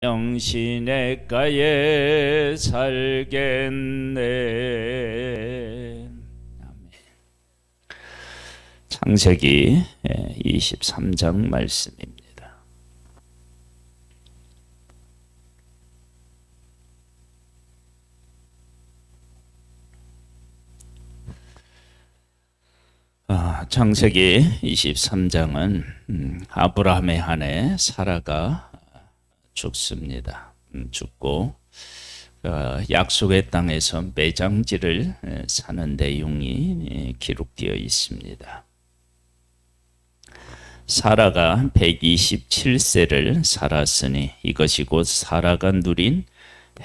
영시내가에 살겠네. 아멘. 창세기 23장 말씀입니다. 창세기 23장은 아브라함의 아내 사라가 죽습니다. 죽고 약속의 땅에서 매장지를 사는 내용이 기록되어 있습니다. 사라가 127세를 살았으니 이것이 곧 사라가 누린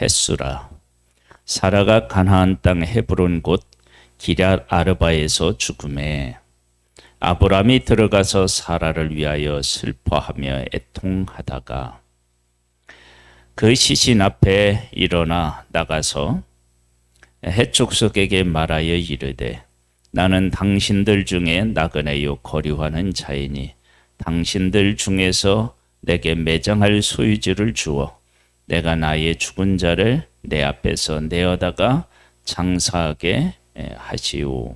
햇수라. 사라가 가나안 땅 헤브론 곧 기럇 아르바에서 죽음에 아브라함이 들어가서 사라를 위하여 슬퍼하며 애통하다가 그 시신 앞에 일어나 나가서 헷족속에게 말하여 이르되 나는 당신들 중에 나그네요 거류하는 자이니 당신들 중에서 내게 매장할 소유지를 주어 내가 나의 죽은 자를 내 앞에서 내어다가 장사하게 하시오.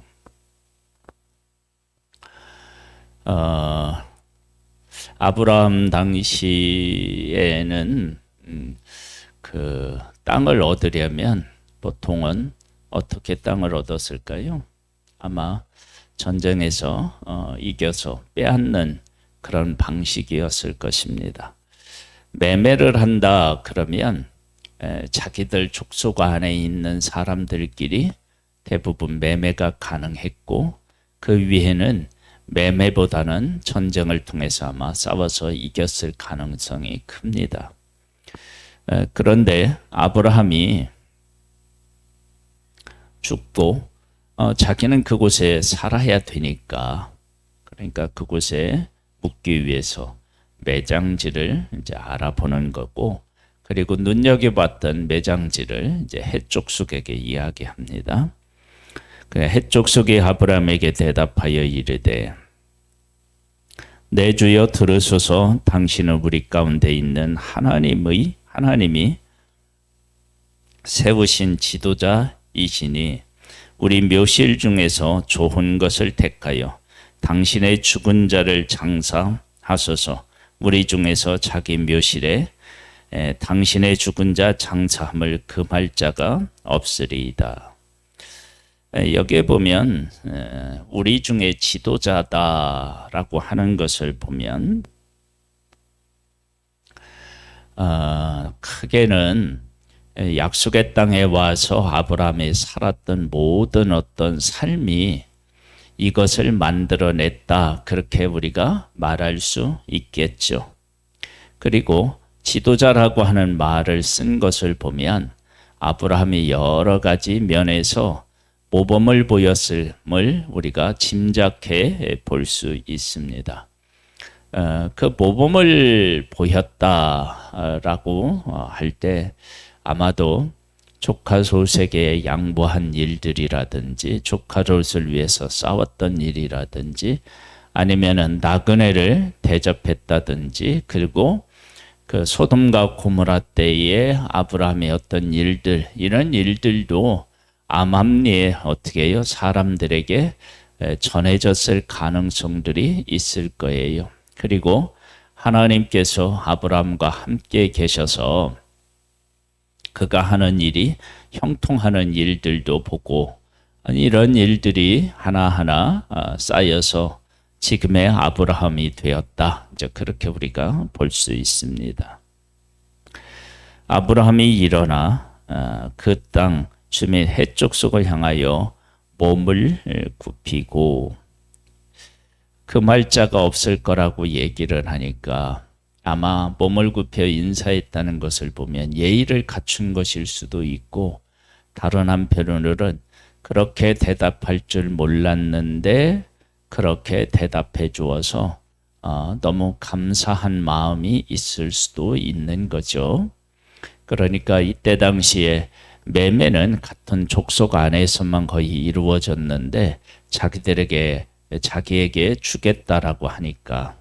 아브라함 당시에는 그 땅을 얻으려면 보통은 어떻게 땅을 얻었을까요? 아마 전쟁에서 이겨서 빼앗는 그런 방식이었을 것입니다. 매매를 한다 그러면 자기들 족속 안에 있는 사람들끼리 대부분 매매가 가능했고 그 위에는 매매보다는 전쟁을 통해서 아마 싸워서 이겼을 가능성이 큽니다. 그런데 아브라함이 죽고 자기는 그곳에 살아야 되니까 그러니까 그곳에 묵기 위해서 매장지를 이제 알아보는 거고 그리고 눈여겨봤던 매장지를 이제 헷족속에게 이야기합니다. 헷족속이 아브라함에게 대답하여 이르되 내 주여 들으소서 당신은 우리 가운데 있는 하나님이 세우신 지도자이시니 우리 묘실 중에서 좋은 것을 택하여 당신의 죽은 자를 장사하소서. 우리 중에서 자기 묘실에 당신의 죽은 자 장사함을 금할 자가 없으리이다. 여기에 보면 우리 중에 지도자다라고 하는 것을 보면 크게는 약속의 땅에 와서 아브라함이 살았던 모든 어떤 삶이 이것을 만들어냈다 그렇게 우리가 말할 수 있겠죠. 그리고 지도자라고 하는 말을 쓴 것을 보면 아브라함이 여러 가지 면에서 모범을 보였음을 우리가 짐작해 볼 수 있습니다. 그 모범을 보였다라고 할 때 아마도 조카롯에게 양보한 일들이라든지 조카롯을 위해서 싸웠던 일이라든지 아니면은 나그네를 대접했다든지 그리고 그 소돔과 고모라 때의 아브라함의 어떤 일들 이런 일들도 암암리에 어떻게 해요? 사람들에게 전해졌을 가능성들이 있을 거예요. 그리고 하나님께서 아브라함과 함께 계셔서 그가 하는 일이 형통하는 일들도 보고 이런 일들이 하나하나 쌓여서 지금의 아브라함이 되었다. 이제 그렇게 우리가 볼 수 있습니다. 아브라함이 일어나 그 땅 주민 헷족속을 향하여 몸을 굽히고 금할 자가 없을 거라고 얘기를 하니까 아마 몸을 굽혀 인사했다는 것을 보면 예의를 갖춘 것일 수도 있고 다른 한편으로는 그렇게 대답할 줄 몰랐는데 그렇게 대답해 주어서 너무 감사한 마음이 있을 수도 있는 거죠. 그러니까 이때 당시에 매매는 같은 족속 안에서만 거의 이루어졌는데 자기에게 주겠다라고 하니까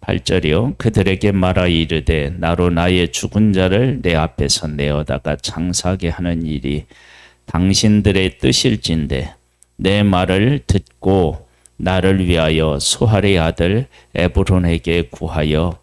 8절이요. 그들에게 말하 이르되 나로 나의 죽은 자를 내 앞에서 내어다가 장사하게 하는 일이 당신들의 뜻일진데 내 말을 듣고 나를 위하여 소할의 아들 에브론에게 구하여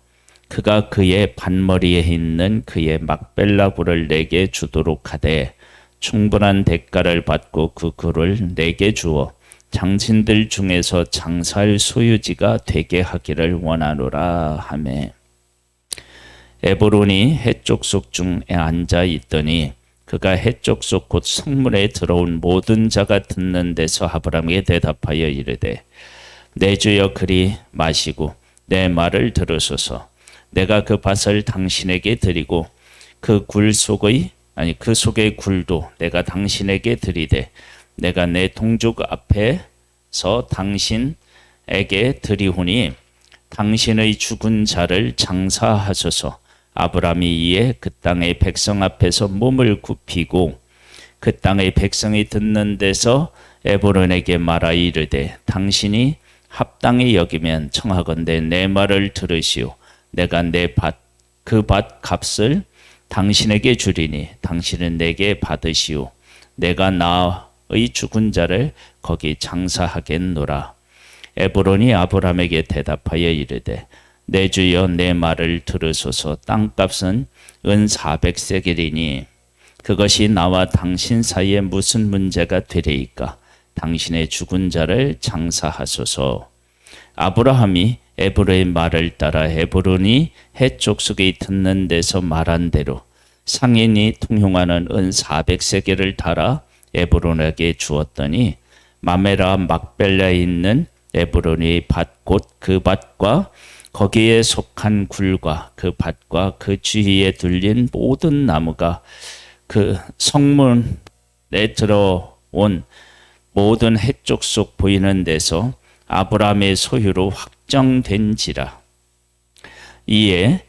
그가 그의 반머리에 있는 그의 막벨라 굴을 내게 주도록 하되 충분한 대가를 받고 그 굴을 내게 주어 장신들 중에서 장사할 소유지가 되게 하기를 원하노라 하매 에브론이 해쪽 속 중에 앉아 있더니 그가 해쪽 속 곧 성문에 들어온 모든 자가 듣는 데서 아브라함에게 대답하여 이르되 내 주여 그리 마시고 내 말을 들으소서. 내가 그 밭을 당신에게 드리고 그 속의 굴도 내가 당신에게 드리되 내가 내 동족 앞에서 당신에게 드리오니 당신의 죽은 자를 장사하소서. 아브라함이 이에 그 땅의 백성 앞에서 몸을 굽히고 그 땅의 백성이 듣는 데서 에브론에게 말하 이르되 당신이 합당히 여기면 청하건대 내 말을 들으시오. 내가 그 밭 값을 당신에게 주리니 당신은 내게 받으시오. 내가 나의 죽은 자를 거기 장사하겠노라. 에브론이 아브라함에게 대답하여 이르되 내 주여 내 말을 들으소서. 땅값은 은 400세겔이니 그것이 나와 당신 사이에 무슨 문제가 되리이까. 당신의 죽은 자를 장사하소서. 아브라함이 에브론의 말을 따라 에브론이 해쪽 속에 듣는 데서 말한 대로 상인이 통용하는 은 400세겔을 달아 에브론에게 주었더니 마메라 막벨라에 있는 에브론의 밭 곧 그 밭과 거기에 속한 굴과 그 밭과 그 주위에 둘린 모든 나무가 그 성문에 들어온 모든 해쪽 속 보이는 데서 아브라함의 소유로 확정된지라. 이에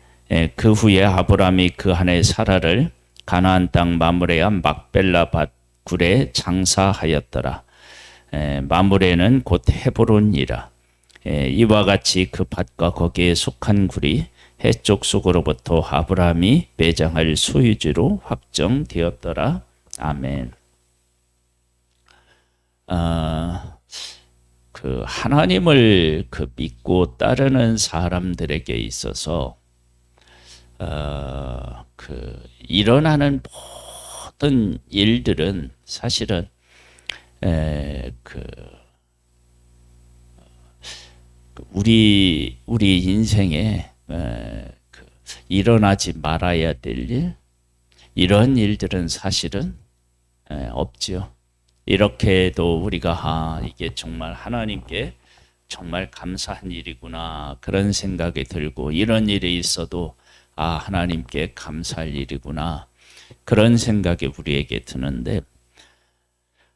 그 후에 아브라함이 그 한 해 사라를 가나안 땅 마므레와 막벨라 밭 굴에 장사하였더라. 마므레는 곧 헤브론이라. 이와 같이 그 밭과 거기에 속한 굴이 해쪽 속으로부터 아브라함이 매장할 소유지로 확정되었더라. 아멘. 그 하나님을 믿고 따르는 사람들에게 있어서 일어나는 모든 일들은 사실은 우리 인생에 일어나지 말아야 될 일, 이런 일들은 사실은 없지요. 이렇게도 우리가 이게 정말 하나님께 정말 감사한 일이구나 그런 생각이 들고, 이런 일이 있어도 하나님께 감사할 일이구나 그런 생각이 우리에게 드는데,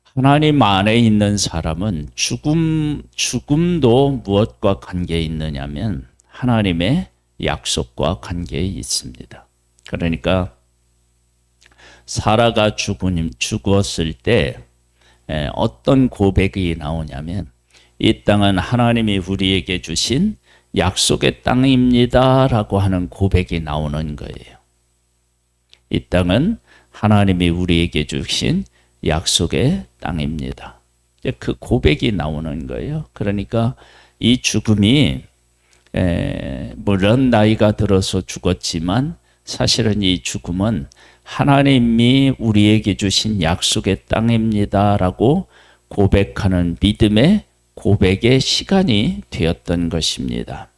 하나님 안에 있는 사람은 죽음도 무엇과 관계에 있느냐면 하나님의 약속과 관계에 있습니다. 그러니까 사라가 죽었을 때 어떤 고백이 나오냐면, 이 땅은 하나님이 우리에게 주신 약속의 땅입니다 라고 하는 고백이 나오는 거예요. 이 땅은 하나님이 우리에게 주신 약속의 땅입니다. 그 고백이 나오는 거예요. 그러니까 이 죽음이 물론 나이가 들어서 죽었지만 사실은 이 죽음은 하나님이 우리에게 주신 약속의 땅입니다 라고 고백하는 믿음의 고백의 시간이 되었던 것입니다.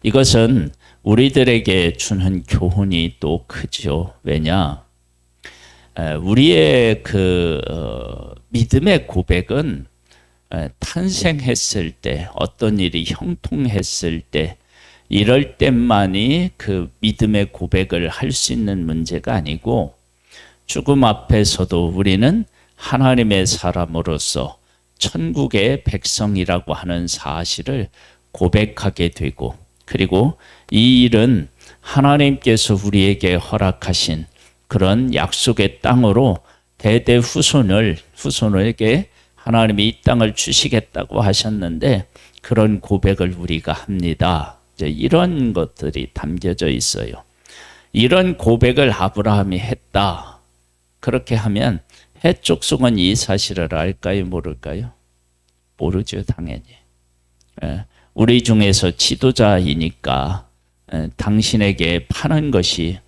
이것은 우리들에게 주는 교훈이 또 크죠. 왜냐? 우리의 믿음의 고백은 탄생했을 때, 어떤 일이 형통했을 때, 이럴 때만이 그 믿음의 고백을 할 수 있는 문제가 아니고, 죽음 앞에서도 우리는 하나님의 사람으로서 천국의 백성이라고 하는 사실을 고백하게 되고, 그리고 이 일은 하나님께서 우리에게 허락하신 그런 약속의 땅으로 대대 후손에게 하나님이 이 땅을 주시겠다고 하셨는데, 그런 고백을 우리가 합니다. 이제 이런 것들이 담겨져 있어요. 이런 고백을 아브라함이 했다. 그렇게 하면 해족속은 이 사실을 알까요? 모를까요? 모르죠, 당연히. 우리 중에서 지도자이니까 당신에게 파는 것이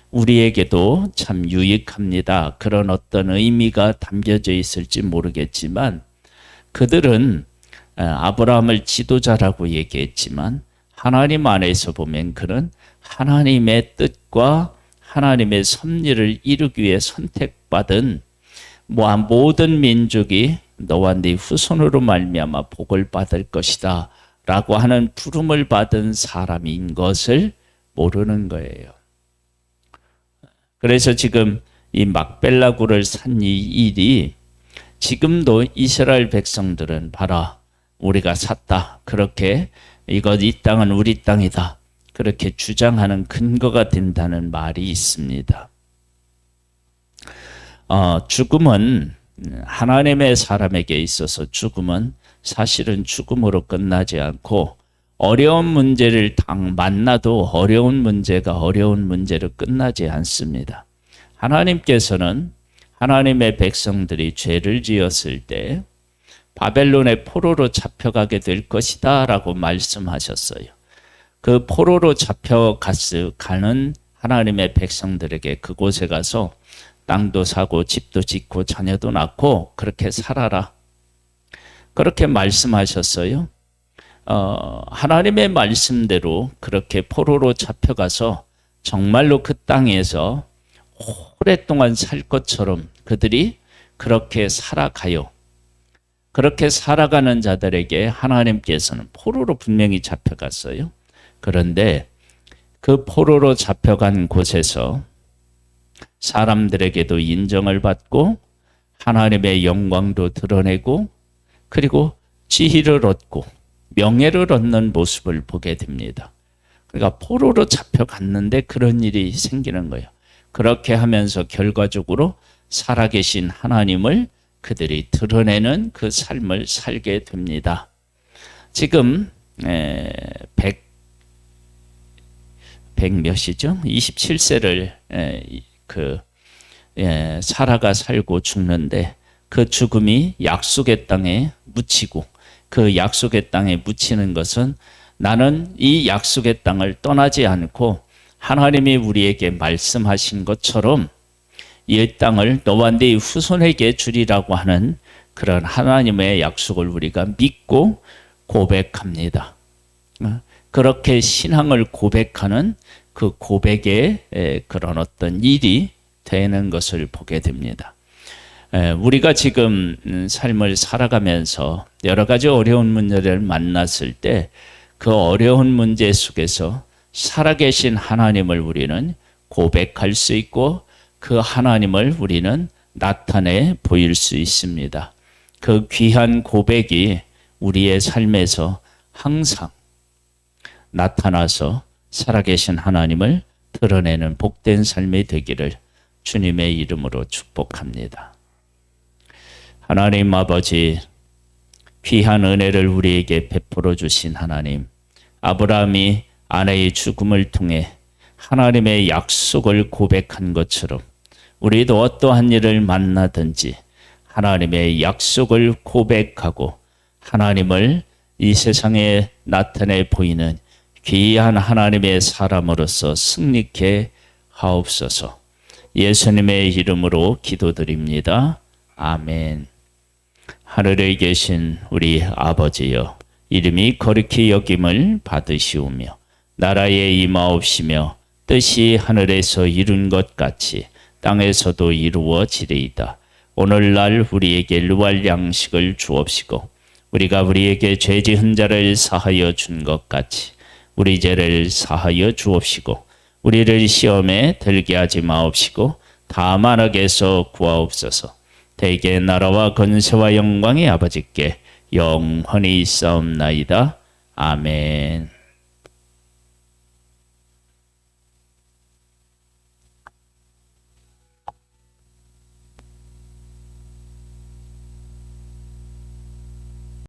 우리에게도 참 유익합니다. 그런 어떤 의미가 담겨져 있을지 모르겠지만 그들은 아브라함을 지도자라고 얘기했지만 하나님 안에서 보면 그는 하나님의 뜻과 하나님의 섭리를 이루기 위해 선택받은 모든 민족이 너와 네 후손으로 말미암아 복을 받을 것이다 라고 하는 부름을 받은 사람인 것을 모르는 거예요. 그래서 지금 이 막벨라굴을 산 이 일이 지금도 이스라엘 백성들은 봐라 우리가 샀다 그렇게 이 땅은 우리 땅이다 그렇게 주장하는 근거가 된다는 말이 있습니다. 죽음은 하나님의 사람에게 있어서 죽음은 사실은 죽음으로 끝나지 않고 어려운 문제를 만나도 어려운 문제가 어려운 문제로 끝나지 않습니다. 하나님께서는 하나님의 백성들이 죄를 지었을 때 바벨론의 포로로 잡혀가게 될 것이다 라고 말씀하셨어요. 그 포로로 잡혀가는 하나님의 백성들에게 그곳에 가서 땅도 사고 집도 짓고 자녀도 낳고 그렇게 살아라. 그렇게 말씀하셨어요. 하나님의 말씀대로 그렇게 포로로 잡혀가서 정말로 그 땅에서 오랫동안 살 것처럼 그들이 그렇게 살아가요. 그렇게 살아가는 자들에게 하나님께서는 포로로 분명히 잡혀갔어요. 그런데 그 포로로 잡혀간 곳에서 사람들에게도 인정을 받고 하나님의 영광도 드러내고 그리고 지혜를 얻고 명예를 얻는 모습을 보게 됩니다. 그러니까 포로로 잡혀갔는데 그런 일이 생기는 거예요. 그렇게 하면서 결과적으로 살아계신 하나님을 그들이 드러내는 그 삶을 살게 됩니다. 지금 100 몇이죠? 27세를 사라가 살고 죽는데 그 죽음이 약속의 땅에 묻히고 그 약속의 땅에 묻히는 것은 나는 이 약속의 땅을 떠나지 않고 하나님이 우리에게 말씀하신 것처럼 이 땅을 너와 네 후손에게 주리라고 하는 그런 하나님의 약속을 우리가 믿고 고백합니다. 그렇게 신앙을 고백하는 그 고백의 그런 어떤 일이 되는 것을 보게 됩니다. 우리가 지금 삶을 살아가면서 여러 가지 어려운 문제를 만났을 때 그 어려운 문제 속에서 살아계신 하나님을 우리는 고백할 수 있고 그 하나님을 우리는 나타내 보일 수 있습니다. 그 귀한 고백이 우리의 삶에서 항상 나타나서 살아계신 하나님을 드러내는 복된 삶이 되기를 주님의 이름으로 축복합니다. 하나님 아버지, 귀한 은혜를 우리에게 베풀어 주신 하나님, 아브라함이 아내의 죽음을 통해 하나님의 약속을 고백한 것처럼 우리도 어떠한 일을 만나든지 하나님의 약속을 고백하고 하나님을 이 세상에 나타내 보이는 귀한 하나님의 사람으로서 승리케 하옵소서. 예수님의 이름으로 기도드립니다. 아멘. 하늘에 계신 우리 아버지여, 이름이 거룩히 여김을 받으시오며 나라에 임하옵시며 뜻이 하늘에서 이룬 것 같이 땅에서도 이루어지리이다. 오늘날 우리에게 일용할 양식을 주옵시고 우리가 우리에게 죄 지은 자를 사하여 준 것 같이 우리 죄를 사하여 주옵시고 우리를 시험에 들게 하지 마옵시고 다만 악에서 구하옵소서. 대개 나라와 권세와 영광이 아버지께 영원히 있사옵나이다. 아멘.